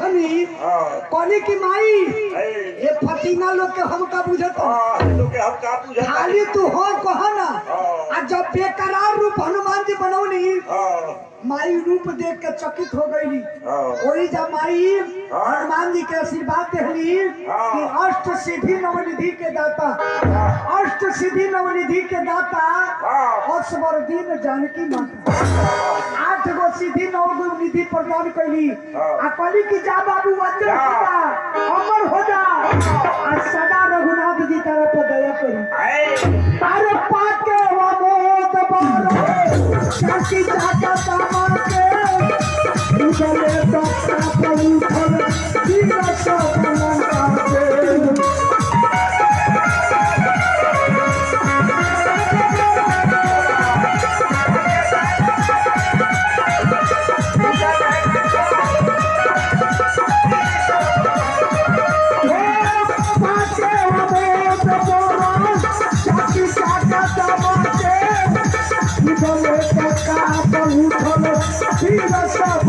कहनी की माई ये फतीना लोग के हम का बुझत खाली तू हो कह ना आ जब बेकरार रूप हनुमान जी बनौनी माई रूप देख के चकित हो गई वही जब माई हनुमान जी के आशीर्वाद देली कि अष्ट सिद्धि नवनिधि के दाता अष्ट सिद्धि नवनिधि के दाता असवरदीन जानकी माता 8 गो सिद्धि 9 गो निधि प्रदान कैली आ कहली कि जा बाबू वज्र अमर हो जा आ सदा रघुनाथ जी तरफ दया करी तारे पाके वामोद बारो चाची चाचा सामान के उगले तो प्रभु फल जीव सब मनता के Let's go.